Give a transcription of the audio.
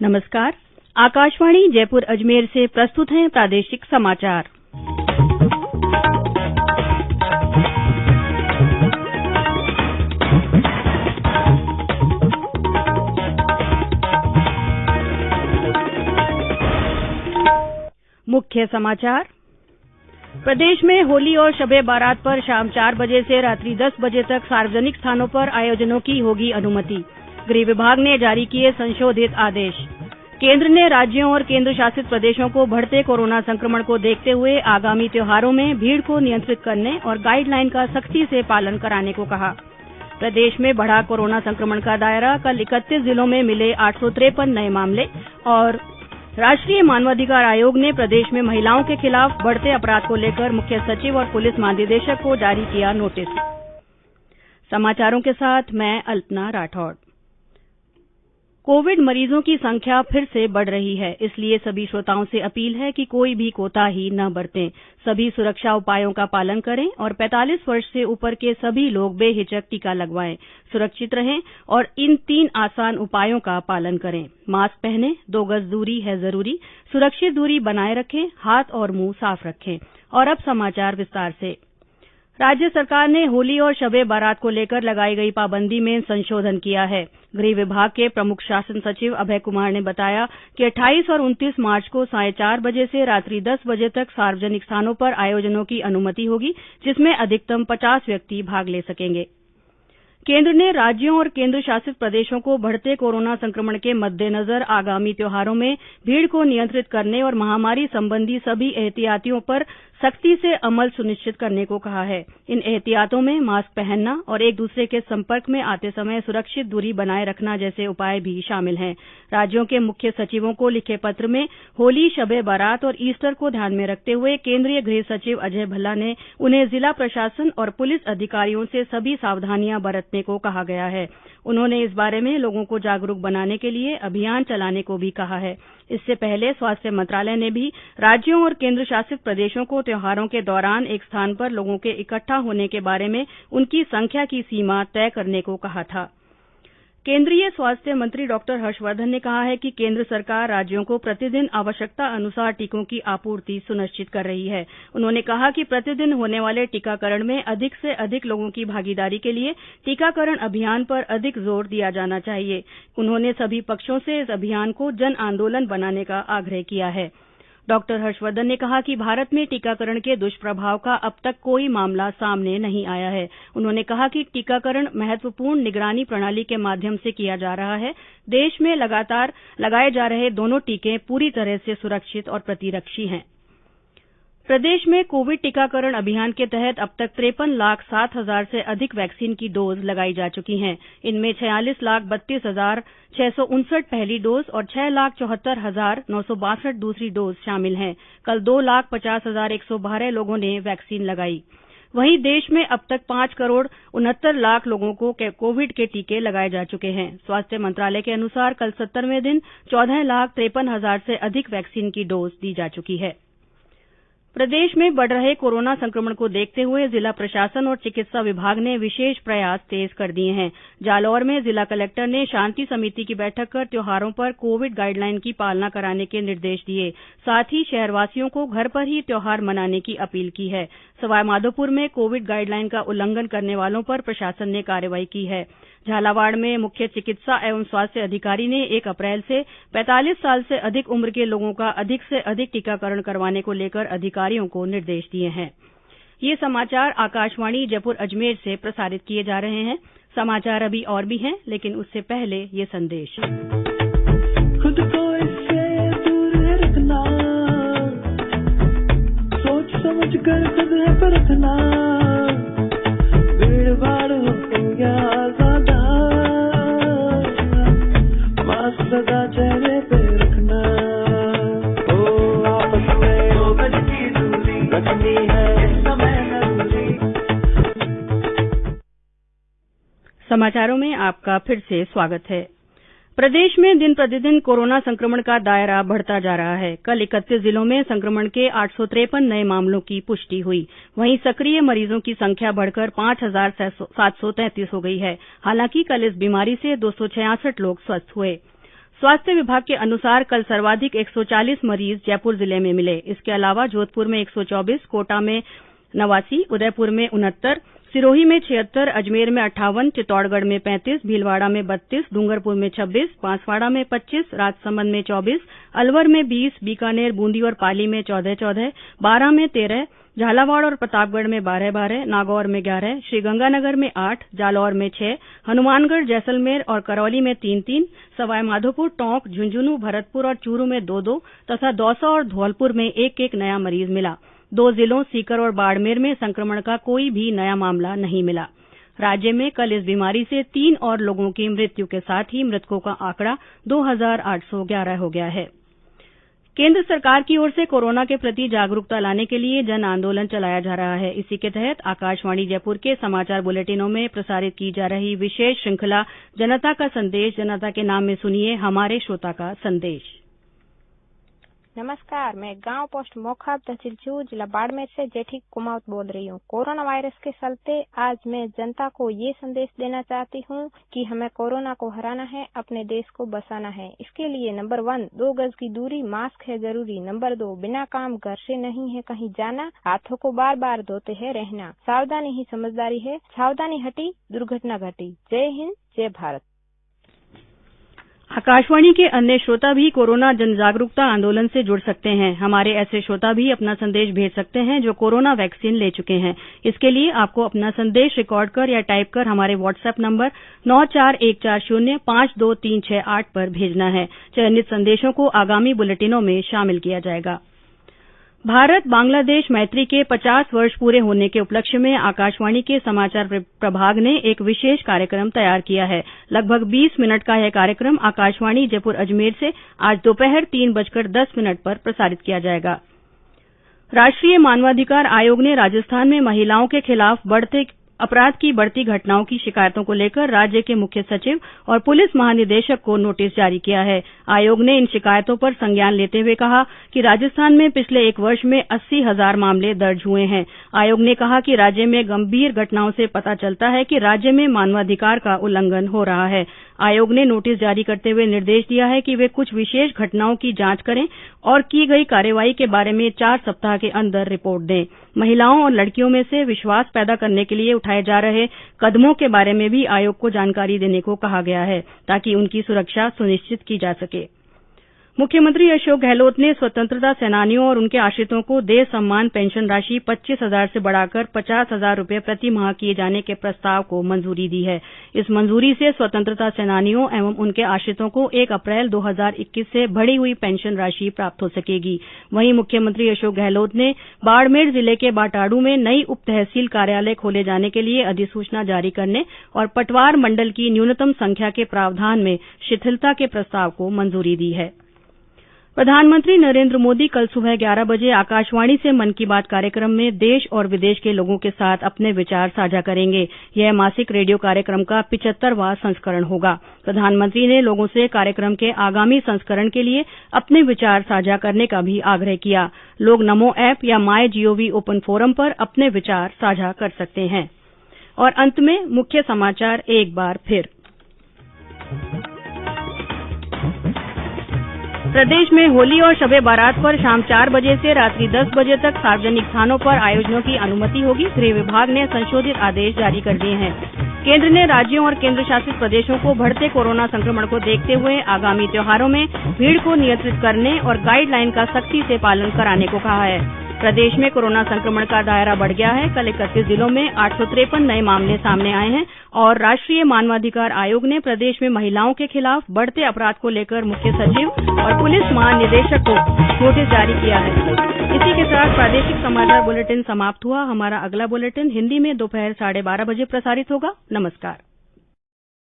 नमस्कार। आकाशवाणी जयपुर अजमेर से प्रस्तुत हैं प्रादेशिक समाचार। मुख्य समाचार। प्रदेश में होली और शबे बारात पर शाम 4 बजे से रात्रि 10 बजे तक सार्वजनिक स्थानों पर आयोजनों की होगी अनुमति। गृह विभाग ने जारी किए संशोधित आदेश। केंद्र ने राज्यों और केंद्र शासित प्रदेशों को बढ़ते कोरोना संक्रमण को देखते हुए आगामी त्योहारों में भीड़ को नियंत्रित करने और गाइडलाइन का सख्ती से पालन कराने को कहा। प्रदेश में बढ़ा कोरोना संक्रमण का दायरा। कल 31 जिलों में मिले 853 नए मामले। और राष्ट्रीय मानवाधिकार आयोग ने प्रदेश में महिलाओं के खिलाफ बढ़ते अपराध को लेकर मुख्य सचिव और पुलिस महानिदेशक को जारी किया नोटिस। समाचारों के साथ मैं अल्पना राठौड़। कोविड मरीजों की संख्या फिर से बढ़ रही है, इसलिए सभी श्रोताओं से अपील है कि कोई भी कोताही न बरतें। सभी सुरक्षा उपायों का पालन करें और 45 वर्ष से ऊपर के सभी लोग बेहिचक टीका लगवाएं। सुरक्षित रहें और इन 3 आसान उपायों का पालन करें। मास्क पहनें, 2 गज दूरी है जरूरी, सुरक्षित दूरी बनाए रखें, हाथ और मुंह साफ रखें। और अब समाचार विस्तार से। राज्य सरकार ने होली और शबे बारात को लेकर लगाई गई पाबंदी में संशोधन किया है। गृह विभाग के प्रमुख शासन सचिव अभय कुमार ने बताया कि 28 और 29 मार्च को 4:30 बजे से रात्रि 10 बजे तक सार्वजनिक स्थानों पर आयोजनों की अनुमति होगी, जिसमें अधिकतम 50 व्यक्ति भाग ले सकेंगे। केंद्र ने राज्यों और केंद्र शासित प्रदेशों को बढ़ते कोरोना संक्रमण के मद्देनजर आगामी त्योहारों में भीड़ को नियंत्रित करने और महामारी संबंधी सभी एहतियातियों पर सख्ती से अमल सुनिश्चित करने को कहा है। इन एहतियातों में मास्क पहनना और एक दूसरे के संपर्क में आते समय सुरक्षित दूरी बनाए रखना जैसे उपाय भी शामिल हैं। राज्यों के मुख्य सचिवों को लिखे पत्र में होली, शबे बारात और ईस्टर को ध्यान में रखते हुए केंद्रीय गृह सचिव अजय भल्ला ने उन्हें जिला प्रशासन और पुलिस अधिकारियों से सभी सावधानियां बरतने को कहा गया है। उन्होंने इस बारे में लोगों को जागरूक बनाने के लिए अभियान चलाने को भी कहा है। इससे पहले स्वास्थ्य मंत्रालय ने भी राज्यों और केंद्र शासित प्रदेशों को त्योहारों के दौरान एक स्थान पर लोगों के इकट्ठा होने के बारे में उनकी संख्या की सीमा तय करने को कहा था। केंद्रीय स्वास्थ्य मंत्री डॉक्टर हर्षवर्धन ने कहा है कि केंद्र सरकार राज्यों को प्रतिदिन आवश्यकता अनुसार टीकों की आपूर्ति सुनिश्चित कर रही है। उन्होंने कहा कि प्रतिदिन होने वाले टीकाकरण में अधिक से अधिक लोगों की भागीदारी के लिए टीकाकरण अभियान पर अधिक जोर दिया जाना चाहिए। उन्होंने सभी पक्षों से इस अभियान को जन आंदोलन बनाने का आग्रह किया है। डॉक्टर हर्षवर्धन ने कहा कि भारत में टीकाकरण के दुष्प्रभाव का अब तक कोई मामला सामने नहीं आया है। उन्होंने कहा कि टीकाकरण महत्वपूर्ण निगरानी प्रणाली के माध्यम से किया जा रहा है। देश में लगातार लगाए जा रहे दोनों टीके पूरी तरह से सुरक्षित और प्रतिरक्षी हैं। प्रदेश में कोविड टीकाकरण अभियान के तहत अब तक 53,07,000 से अधिक वैक्सीन की डोज लगाई जा चुकी हैं। इनमें 46,32,659 पहली डोज और 6,74,962 दूसरी डोज शामिल हैं। कल 2,50,112 लोगों ने वैक्सीन लगाई। वहीं देश में अब तक 5,69,00,000 लोगों को कोविड के टीके लगाए जा चुके हैं। स्वास्थ्य मंत्रालय के अनुसार कल 70वें दिन 14,53,000 से अधिक वैक्सीन की डोज दी जा चुकी है। प्रदेश में बढ़ रहे कोरोना संक्रमण को देखते हुए जिला प्रशासन और चिकित्सा विभाग ने विशेष प्रयास तेज कर दिए हैं। जालौर में जिला कलेक्टर ने शांति समिति की बैठक कर त्योहारों पर कोविड गाइडलाइन की पालना कराने के निर्देश दिए। साथ ही शहरवासियों को घर पर ही त्योहार मनाने की अपील की है। सवाईमाधोपुर में कोविड गाइडलाइन का उल्लंघन करने वालों पर प्रशासन ने कार्रवाई की है। झालावाड़ में मुख्य चिकित्सा एवं स्वास्थ्य अधिकारी ने 1 अप्रैल से 45 साल से अधिक उम्र के लोगों का अधिक से अधिक टीकाकरण करवाने को लेकर अधिकारियों को निर्देश दिए हैं। ये समाचार आकाशवाणी जयपुर अजमेर से प्रसारित किए जा रहे हैं। समाचार अभी और भी हैं, लेकिन उससे पहले ये संदेश। खुद को इससे दूर रखना, सोच समझ कर खुद है परखना, भीड़ भाड़ हो या सदा चेहरे पे रखना, आपस में 2 गज की दूरी रखनी है इस समय जरूरी। समाचारों में आपका फिर से स्वागत है। प्रदेश में दिन प्रतिदिन कोरोना संक्रमण का दायरा बढ़ता जा रहा है। कल 31 जिलों में संक्रमण के 853 नए मामलों की पुष्टि हुई। वहीं सक्रिय मरीजों की संख्या बढ़कर 5,733 हो गई है। हालांकि कल इस बीमारी से 266 लोग स्वस्थ हुए। स्वास्थ्य विभाग के अनुसार कल सर्वाधिक 140 मरीज जयपुर जिले में मिले। इसके अलावा जोधपुर में 124, कोटा में 89, उदयपुर में 69, सिरोही में 76, अजमेर में 58, चित्तौड़गढ़ में 35, भीलवाड़ा में 32, डूंगरपुर में 26, बांसवाड़ा में 25, राजसमंद में 24, अलवर में 20, बीकानेर, बूंदी और पाली में 14-14, बारां में 13, झालावाड़ और प्रतापगढ़ में 12-12, नागौर में 11, श्रीगंगानगर में 8, जालौर में 6, हनुमानगढ़, जैसलमेर और करौली में 3-3, सवाईमाधोपुर, टोंक, झुंझुनू, भरतपुर और चूरू में 2-2 तथा दौसा और धौलपुर में 1-1 नया मरीज मिला। 2 जिलों सीकर और बाड़मेर में संक्रमण का कोई भी नया मामला नहीं मिला। राज्य में कल इस बीमारी से 3 और लोगों की मृत्यु के साथ ही मृतकों का आंकड़ा 2811 हो गया है। केंद्र सरकार की ओर से कोरोना के प्रति जागरूकता लाने के लिए जन आंदोलन चलाया जा रहा है। इसी के तहत आकाशवाणी जयपुर के समाचार बुलेटिनों में प्रसारित की जा रही विशेष श्रृंखला जनता का संदेश, जनता के नाम में सुनिए हमारे श्रोता का संदेश। नमस्कार, मैं गांव पोस्ट मोखाब तहसील चूरू जिला बाड़मेर से जेठी कुमावत बोल रही हूं। कोरोना वायरस के चलते आज मैं जनता को ये संदेश देना चाहती हूं कि हमें कोरोना को हराना है, अपने देश को बचाना है। इसके लिए नंबर 1 2 गज की दूरी, मास्क है जरूरी। नंबर 2 बिना काम घर से नहीं है कहीं जाना, हाथों को बार बार धोते है रहना। सावधानी ही समझदारी है, सावधानी हटी दुर्घटना घटी। जय हिंद, जय भारत। आकाशवाणी के अन्य श्रोता भी कोरोना जन जागरूकता आंदोलन से जुड़ सकते हैं। हमारे ऐसे श्रोता भी अपना संदेश भेज सकते हैं जो कोरोना वैक्सीन ले चुके हैं। इसके लिए आपको अपना संदेश रिकॉर्ड कर या टाइप कर हमारे व्हाट्सएप नंबर 9414052368 पर भेजना है। चयनित संदेशों को आगामी बुलेटिनों में शामिल किया जाएगा। भारत बांग्लादेश मैत्री के 50 वर्ष पूरे होने के उपलक्ष्य में आकाशवाणी के समाचार प्रभाग ने एक विशेष कार्यक्रम तैयार किया है। लगभग 20 मिनट का यह कार्यक्रम आकाशवाणी जयपुर अजमेर से आज दोपहर 3:10 पर प्रसारित किया जाएगा। राष्ट्रीय मानवाधिकार आयोग ने राजस्थान में महिलाओं के खिलाफ अपराध की बढ़ती घटनाओं की शिकायतों को लेकर राज्य के मुख्य सचिव और पुलिस महानिदेशक को नोटिस जारी किया है। आयोग ने इन शिकायतों पर संज्ञान लेते हुए कहा कि राजस्थान में पिछले 1 वर्ष में 80,000 मामले दर्ज हुए हैं। आयोग ने कहा कि राज्य में गंभीर घटनाओं से पता चलता है कि राज्य में मानवाधिकार का उल्लंघन हो रहा है। आयोग ने नोटिस जारी करते हुए निर्देश दिया है कि वे कुछ विशेष घटनाओं की जांच करें और की गई कार्रवाई के बारे में 4 सप्ताह के अंदर रिपोर्ट दें। महिलाओं और लड़कियों में से विश्वास पैदा करने के लिए उठाए जा रहे कदमों के बारे में भी आयोग को जानकारी देने को कहा गया है ताकि उनकी सुरक्षा सुनिश्चित की जा सके। मुख्यमंत्री अशोक गहलोत ने स्वतंत्रता सेनानियों और उनके आश्रितों को देश सम्मान पेंशन राशि 25,000 से बढ़ाकर 50,000 रुपये प्रति माह किए जाने के प्रस्ताव को मंजूरी दी है। इस मंजूरी से स्वतंत्रता सेनानियों एवं उनके आश्रितों को 1 अप्रैल 2021 से बढ़ी हुई पेंशन राशि प्राप्त हो सकेगी। वहीं मुख्यमंत्री अशोक गहलोत ने बाड़मेर जिले के बाटाड़ू में नई उप तहसील कार्यालय खोले जाने के लिए अधिसूचना जारी करने और पटवार मंडल की न्यूनतम संख्या के प्रावधान में शिथिलता के प्रस्ताव को मंजूरी दी है। प्रधानमंत्री नरेंद्र मोदी कल सुबह 11 बजे आकाशवाणी से मन की बात कार्यक्रम में देश और विदेश के लोगों के साथ अपने विचार साझा करेंगे। यह मासिक रेडियो कार्यक्रम का 75वां संस्करण होगा। प्रधानमंत्री ने लोगों से कार्यक्रम के आगामी संस्करण के लिए अपने विचार साझा करने का भी आग्रह किया। लोग नमो ऐप या माय जीओवी ओपन फोरम पर अपने विचार साझा कर सकते हैं। और अंत में मुख्य समाचार एक बार फिर। प्रदेश में होली और शबे बारात पर शाम 4 बजे से रात्रि 10 बजे तक सार्वजनिक स्थानों पर आयोजनों की अनुमति होगी। गृह विभाग ने संशोधित आदेश जारी कर दिए हैं। केंद्र ने राज्यों और केंद्र शासित प्रदेशों को बढ़ते कोरोना संक्रमण को देखते हुए आगामी त्योहारों में भीड़ को नियंत्रित करने और गाइडलाइन का सख्ती से पालन कराने को कहा है। प्रदेश में कोरोना संक्रमण का दायरा बढ़ गया है। कल 31 जिलों में 853 नए मामले सामने आए हैं और राष्ट्रीय मानवाधिकार आयोग ने प्रदेश में महिलाओं के खिलाफ बढ़ते अपराध को लेकर मुख्य सचिव और पुलिस महानिदेशक को नोटिस जारी किया है। इसी के साथ प्रादेशिक समाचार बुलेटिन समाप्त हुआ। हमारा अगला बुलेटिन हिंदी में दोपहर 12:30 बजे प्रसारित होगा। नमस्कार।